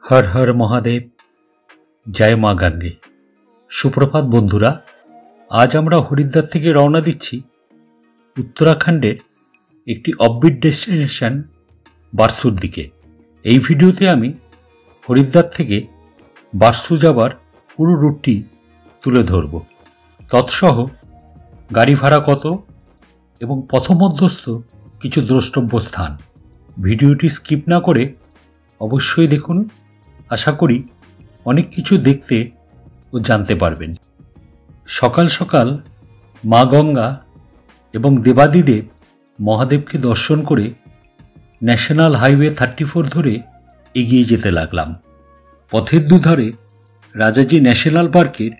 हर हर महादेव जय मा गंगे। सुप्रभात बंधुरा, आज आमरा हरिद्वार थेके रওনা दिচ্ছি उत्तराखंडेर एकटी अपबिट डेस्टिनेशन बारसूर दिके। এই ভিডিওতে আমি হরিদ্বার থেকে বারসু যাবার পুরো রুটটি তুলে ধরব, তৎসহ গাড়ি ভাড়া কত এবং পথমধ্যস্থ কিছু দ্রষ্টব্য স্থান। ভিডিওটি স্কিপ না করে অবশ্যই দেখুন, আশা করি অনেক কিছু দেখতে ও জানতে পারবেন। সকাল সকাল মা গঙ্গা এবং দেবাদিদেব মহাদেবকে দর্শন করে ন্যাশনাল হাইওয়ে 34 ধরে এগিয়ে যেতে লাগলাম। পথের দুধারে রাজাজি ন্যাশনাল পার্কের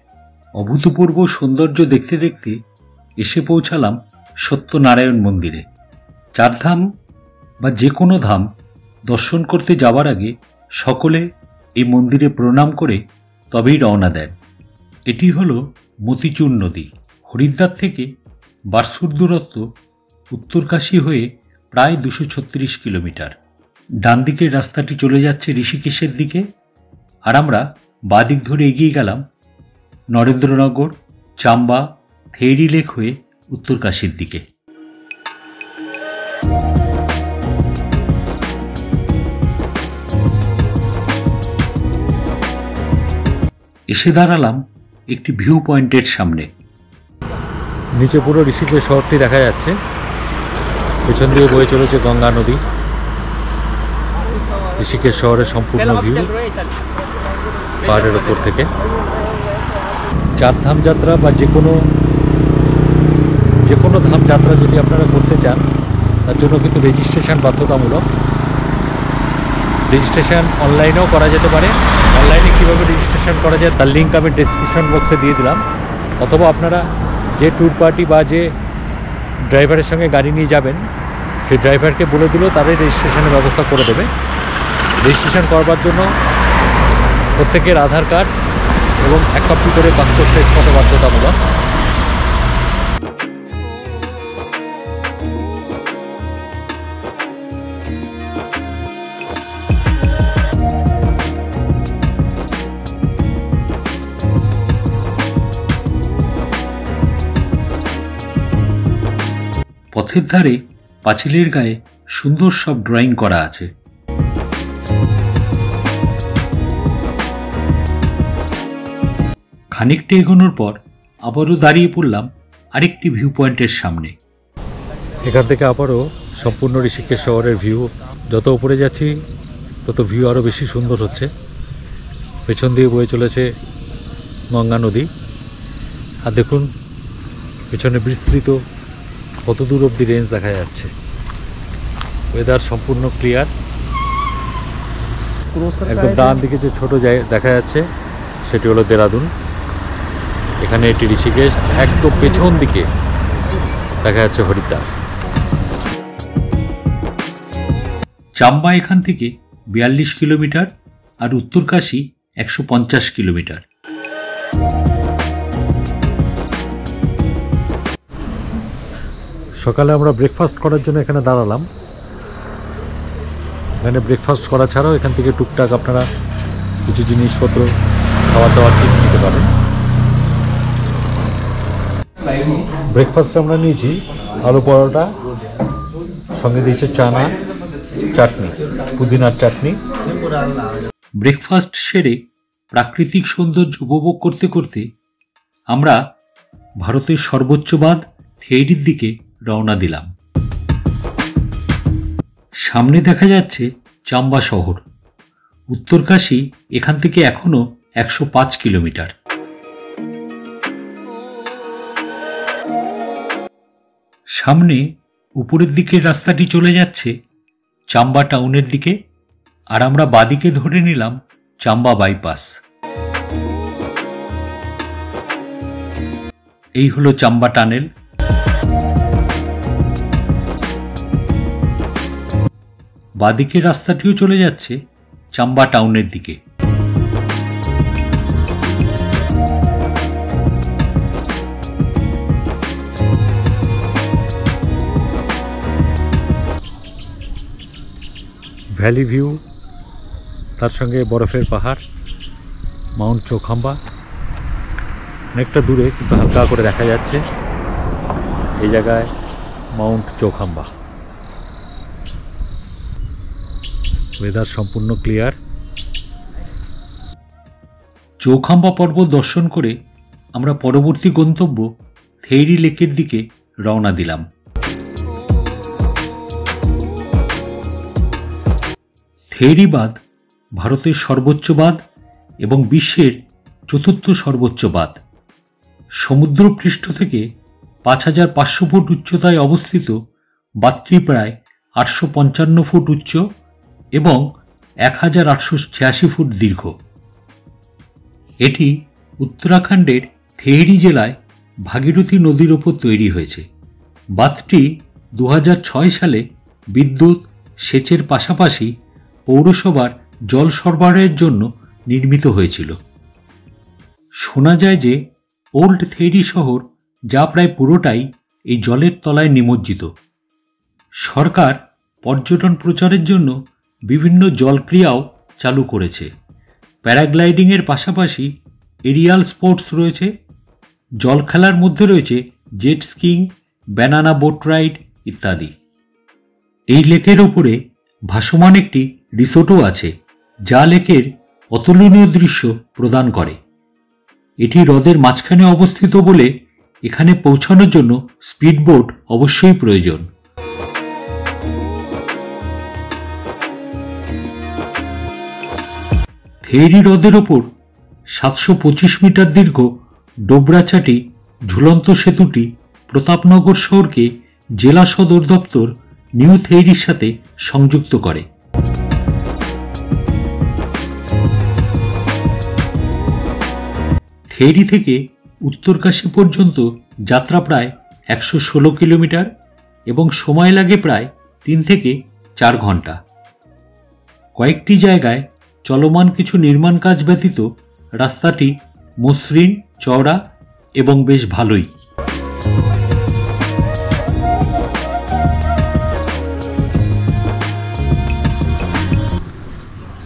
অভূতপূর্ব সৌন্দর্য দেখতে দেখতে এসে পৌঁছালাম সত্যনারায়ণ মন্দিরে। চারধাম বা যে কোনো ধাম দর্শন করতে যাওয়ার আগে সকলে এই মন্দিরে প্রণাম করে তবেই রওনা দেন। এটি হলো মতিচুর নদী। হরিদ্বার থেকে বারসুর দূরত্ব উত্তরকাশী হয়ে প্রায় 236 কিলোমিটার। ডান দিকের রাস্তাটি চলে যাচ্ছে ঋষিকেশের দিকে, আর আমরা বাঁ দিক ধরে এগিয়ে গেলাম নরেন্দ্রনগর, চাম্বা, থেইরি লেক হয়ে উত্তরকাশীর দিকে। এসে দাঁড়ালাম একটি ভিউ পয়েন্টের সামনে। নিচে পুরো ঋষিকেশ শহরটি দেখা যাচ্ছে, পেছন দিয়ে বয়ে চলেছে গঙ্গা নদী। ঋষিকেশ শহরের সম্পূর্ণ ভিউ পাহাড়ের ওপর থেকে। চারধাম যাত্রা বা যে কোনো ধাম যাত্রা যদি আপনারা করতে চান, তার জন্য কিন্তু রেজিস্ট্রেশন বাধ্যতামূলক। রেজিস্ট্রেশন অনলাইনেও করা যেতে পারে। অনলাইনে কীভাবে রেজিস্ট্রেশন করা যায় তার লিঙ্ক আমি ডেসক্রিপশন বক্সে দিয়ে দিলাম, অথবা আপনারা যে ট্যুর পার্টি বা যে ড্রাইভারের সঙ্গে গাড়ি নিয়ে যাবেন সেই ড্রাইভারকে বলে দিলেও তারাই রেজিস্ট্রেশনের ব্যবস্থা করে দেবে। রেজিস্ট্রেশন করবার জন্য প্রত্যেকের আধার কার্ড এবং 1 কপি করে পাসপোর্ট সাইজ ফটো বাধ্যতামূলক। পথের ধারে পাঁচিলের গায়ে সুন্দর সব ড্রয়িং করা আছে। খানিকটা এগোনোর পর আবারও দাঁড়িয়ে পড়লাম আরেকটি ভিউ পয়েন্টের সামনে। এখান থেকে আবারও সম্পূর্ণ ঋষিকেশ শহরের ভিউ। যত উপরে যাচ্ছি তত ভিউ আরও বেশি সুন্দর হচ্ছে। পেছন দিয়ে বয়ে চলেছে গঙ্গা নদী, আর দেখুন পেছনে বিস্তৃত কত দূর অবধি রেঞ্জ দেখা যাচ্ছে। ওয়েদার সম্পূর্ণ ক্লিয়ার। একদম ডান দিকে যে ছোট জায়গা দেখা যাচ্ছে সেটি হলো দেরাদুন। এখানে এটি ঋষিকেশ। একদম পেছন দিকে দেখা যাচ্ছে হরিদ্বার। চাম্বা এখান থেকে 42 কিলোমিটার আর উত্তরকাশী 150 কিলোমিটার। সকালে আমরা ব্রেকফাস্ট করার জন্য এখানে দাঁড়ালাম। এখানে ব্রেকফাস্ট করা ছাড়াও এখান থেকে টুকটাক আপনারা কিছু জিনিসপত্র খাওয়া দাওয়ার কিনে নিতে পারেন। ব্রেকফাস্টে আমরা নিয়েছি আলু পরোটা, সঙ্গে দিয়েছে চানা, চাটনি, পুদিনার চাটনি। ব্রেকফাস্ট সেরে প্রাকৃতিক সৌন্দর্য উপভোগ করতে করতে আমরা ভারতের সর্বোচ্চ বাঁধ থেইরির দিকে রওনা দিলাম। সামনে দেখা যাচ্ছে চাম্বা শহর। উত্তরকাশী এখান থেকে এখনো 105 কিলোমিটার। সামনে উপরের দিকের রাস্তাটি চলে যাচ্ছে চাম্বা টাউনের দিকে, আর আমরা বাদিকে ধরে নিলাম চাম্বা বাইপাস। এই হলো চাম্বা টানেল। বাদিকের রাস্তাটিও চলে যাচ্ছে চাম্বা টাউনের দিকে। ভ্যালি ভিউ তার সঙ্গে বরফের পাহাড় মাউন্ট চৌখাম্বা অনেকটা দূরে কিন্তু হালকা করে দেখা যাচ্ছে এই জায়গায় মাউন্ট চৌখাম্বা। ওয়েদার সম্পূর্ণ ক্লিয়ার। চৌখাম্বা পর্বত দর্শন করে আমরা পরবর্তী গন্তব্য থেইরি লেকের দিকে রওনা দিলাম। থেইরি বাঁধ ভারতের সর্বোচ্চ বাঁধ এবং বিশ্বের চতুর্থ সর্বোচ্চ বাঁধ। সমুদ্রপৃষ্ঠ থেকে ৫৫০০ ফুট উচ্চতায় অবস্থিত বাঁধটি প্রায় ৮৫৫ ফুট উচ্চ এবং ১৮৮৬ ফুট দীর্ঘ। এটি উত্তরাখণ্ডের থেইরি জেলায় ভাগীরথী নদীর ওপর তৈরি হয়েছে। বাঁধটি ২০০৬ সালে বিদ্যুৎ, সেচের পাশাপাশি পৌরসভার জল সরবরাহের জন্য নির্মিত হয়েছিল। শোনা যায় যে ওল্ড থেইরি শহর, যা প্রায় পুরোটাই এই জলের তলায় নিমজ্জিত। সরকার পর্যটন প্রচারের জন্য বিভিন্ন জলক্রীড়াও চালু করেছে। প্যারাগ্লাইডিংয়ের পাশাপাশি এরিয়াল স্পোর্টস রয়েছে। জল খেলার মধ্যে রয়েছে jet skiing, banana boat ride ইত্যাদি। এই লেকের ওপরে ভাসমান একটি রিসোর্টও আছে, যা লেকের অতুলনীয় দৃশ্য প্রদান করে। এটি হ্রদের মাঝখানে অবস্থিত বলে এখানে পৌঁছানোর জন্য স্পিডবোট অবশ্যই প্রয়োজন। থেইরি হ্রদের ওপর ৭২৫ মিটার দীর্ঘ ডোবরাচাটি ঝুলন্ত সেতুটি প্রতাপনগর শহরকে জেলা সদর দপ্তর নিউ থেইরির সাথে সংযুক্ত করে। থেইরি থেকে উত্তরকাশী পর্যন্ত যাত্রা প্রায় ১১৬ কিলোমিটার এবং সময় লাগে প্রায় ৩ থেকে ৪ ঘন্টা। কয়েকটি জায়গায় চলমান কিছু নির্মাণ কাজ ব্যতীত রাস্তাটি মসৃণ, চওড়া এবং বেশ ভালোই।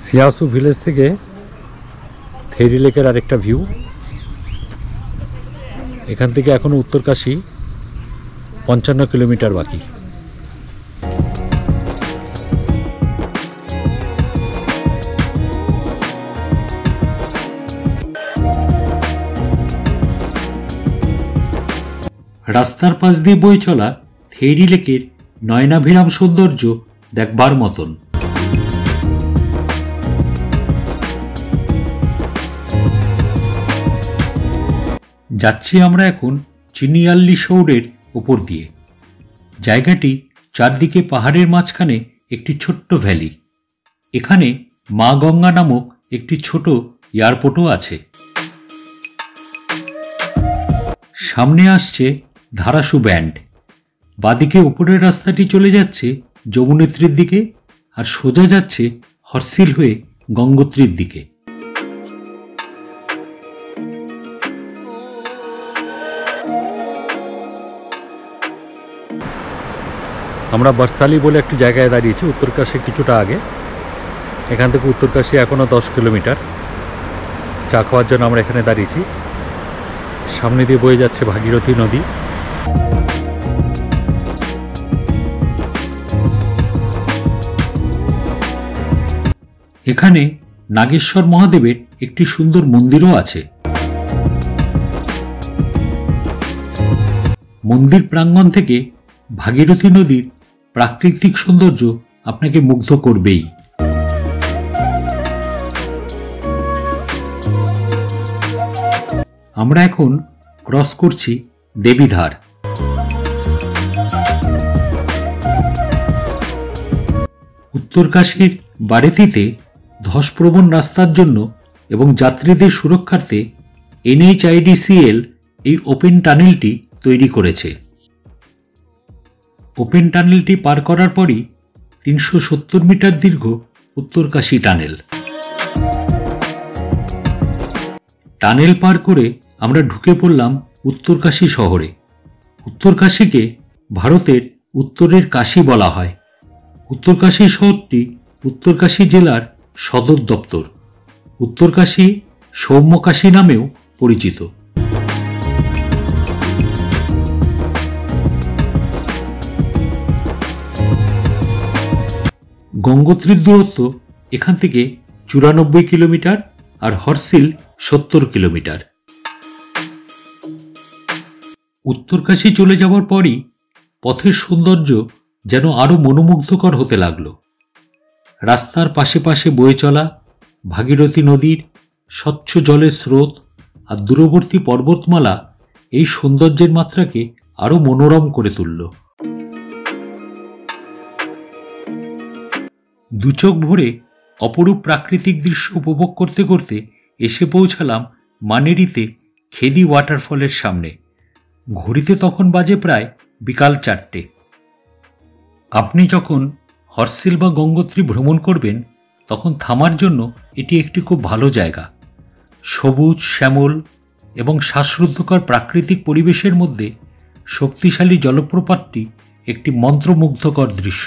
সিয়াসু ভিলেজ থেকে থেইরি লেকের আরেকটা ভিউ। এখান থেকে এখনো উত্তরকাশী ৫৫ কিলোমিটার বাকি। রাস্তার পাশ দিয়ে বয়ে চলা থেইরি লেকের নয়নাভিরাম সৌন্দর্য দেখবার মতন। যাচ্ছি আমরা এখন চিনিয়াল্লি শহরের উপর দিয়ে। জায়গাটি চারদিকে পাহাড়ের মাঝখানে একটি ছোট্ট ভ্যালি। এখানে মা গঙ্গা নামক একটি ছোট এয়ারপোর্টও আছে। সামনে আসছে ধারাসু ব্যান্ড। বাদিকে উপরের রাস্তাটি চলে যাচ্ছে যমুনেত্রীর দিকে আর সোজা যাচ্ছে হর্সিল হয়ে গঙ্গোত্রীর দিকে। আমরা বর্ষালি বলে একটি জায়গায় দাঁড়িয়েছি, উত্তরকাশী কিছুটা আগে। এখান থেকে উত্তরকাশী এখনও 10 কিলোমিটার। চা খাওয়ার জন্য আমরা এখানে দাঁড়িয়েছি। সামনে দিয়ে বয়ে যাচ্ছে ভাগীরথী নদী। এখানে নাগেশ্বর মহাদেবের একটি সুন্দর মন্দিরও আছে। মন্দির প্রাঙ্গণ থেকে ভাগীরথী নদীর প্রাকৃতিক সৌন্দর্য আপনাকে মুগ্ধ করবেই। আমরা এখন ক্রস করছি দেবীধার। উত্তরকাশীর বারেতিতে ধসপ্রবণ রাস্তার জন্য এবং যাত্রীদের সুরক্ষার্থে NHIDCL এই ওপেন টানেলটি তৈরি করেছে। ওপেন টানেলটি পার করার পরই ৩৭০ মিটার দীর্ঘ উত্তরকাশী টানেল। টানেল পার করে আমরা ঢুকে পড়লাম উত্তরকাশী শহরে। উত্তরকাশীকে ভারতের উত্তরের কাশী বলা হয়। উত্তরকাশী শহরটি উত্তরকাশী জেলার সদর দপ্তর, উত্তরকাশী সৌম্যকাশী নামেও পরিচিত। গঙ্গোত্রীর দূরত্ব এখান থেকে 94 কিলোমিটার আর হরসিল 70 কিলোমিটার। উত্তরকাশী চলে যাওয়ার পরই পথের সৌন্দর্য যেন আরো মনোমুগ্ধকর হতে লাগলো। রাস্তার পাশে পাশে বয়ে চলা ভাগীরথী নদীর স্বচ্ছ জলের স্রোত আর দূরবর্তী পর্বতমালা এই সৌন্দর্যের মাত্রাকে আরো মনোরম করে তুলল। দুচোখ ভরে অপরূপ প্রাকৃতিক দৃশ্য উপভোগ করতে করতে এসে পৌঁছালাম মানেরিতে খেদি ওয়াটারফলের সামনে। ঘড়িতে তখন বাজে প্রায় বিকাল 4টে। আপনি যখন হরসিল বা গঙ্গোত্রী ভ্রমণ করবেন তখন থামার জন্য এটি একটি খুব ভালো জায়গা। সবুজ শ্যামল এবং শ্বাসরুদ্ধকর প্রাকৃতিক পরিবেশের মধ্যে শক্তিশালী জলপ্রপাতটি একটি মন্ত্রমুগ্ধকর দৃশ্য।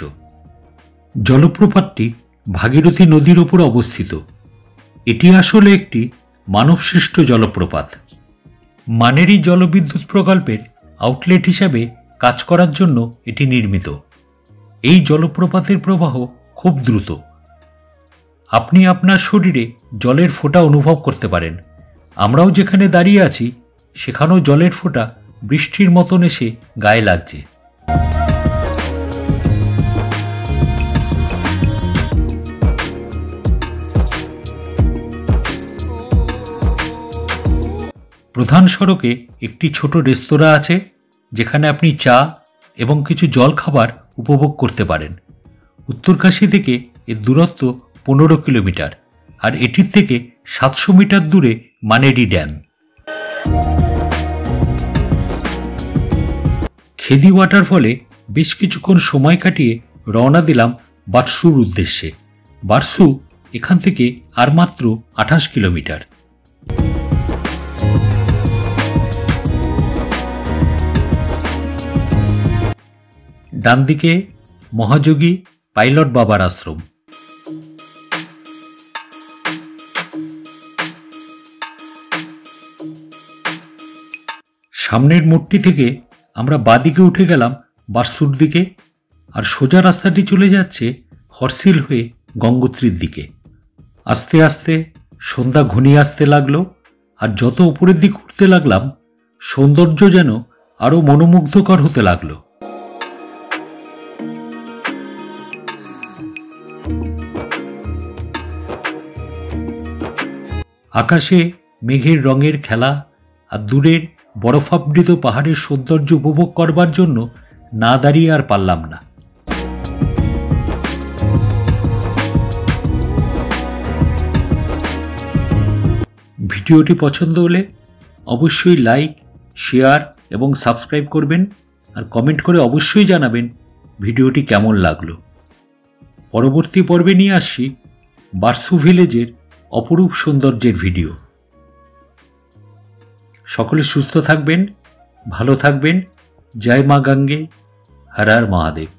জলপ্রপাতটি ভাগীরথী নদীর ওপর অবস্থিত। এটি আসলে একটি মানবসৃষ্ট জলপ্রপাত। মানেরি জলবিদ্যুৎ প্রকল্পের আউটলেট হিসাবে কাজ করার জন্য এটি নির্মিত। এই জলপ্রপাতের প্রবাহ খুব দ্রুত। আপনি আপনার শরীরে জলের ফোঁটা অনুভব করতে পারেন। আমরাও যেখানে দাঁড়িয়ে আছি সেখানেও জলের ফোঁটা বৃষ্টির মতন এসে গায়ে লাগছে। প্রধান সড়কে একটি ছোট রেস্তোরাঁ আছে যেখানে আপনি চা এবং কিছু জল খাবার উপভোগ করতে পারেন। উত্তরকাশী থেকে এর দূরত্ব 15 কিলোমিটার আর এটির থেকে 700 মিটার দূরে মানেরি ড্যাম। খেদি ওয়াটারফলে বেশ কিছুক্ষণ সময় কাটিয়ে রওনা দিলাম বারসুর উদ্দেশ্যে। বারসু এখান থেকে আর মাত্র 28 কিলোমিটার। ডান দিকে মহাযোগী পাইলট বাবার আশ্রম। সামনের মোড়টি থেকে আমরা বাঁদিকে উঠে গেলাম বারসুর দিকে আর সোজা রাস্তাটি চলে যাচ্ছে হরসিল হয়ে গঙ্গোত্রীর দিকে। আস্তে আস্তে সন্ধ্যা ঘনিয়ে আসতে লাগলো আর যত উপরের দিকে উঠতে লাগলাম সৌন্দর্য যেন আরো মনোমুগ্ধকর হতে লাগলো। আকাশে মেঘের রঙের খেলা আর দূরের বরফাবৃত পাহাড়ের সৌন্দর্য উপভোগ করবার জন্য না দাঁড়িয়ে আর পারলাম না। ভিডিওটি পছন্দ হলে অবশ্যই লাইক, শেয়ার এবং সাবস্ক্রাইব করবেন আর কমেন্ট করে অবশ্যই জানাবেন ভিডিওটি কেমন লাগলো। পরবর্তী পর্বে নিয়ে আসছি বারসু ভিলেজের অপরূপ সৌন্দর্যের ভিডিও। সকলে সুস্থ থাকবেন, ভালো থাকবেন। জয় মা গঙ্গে, হর হর মহাদেব।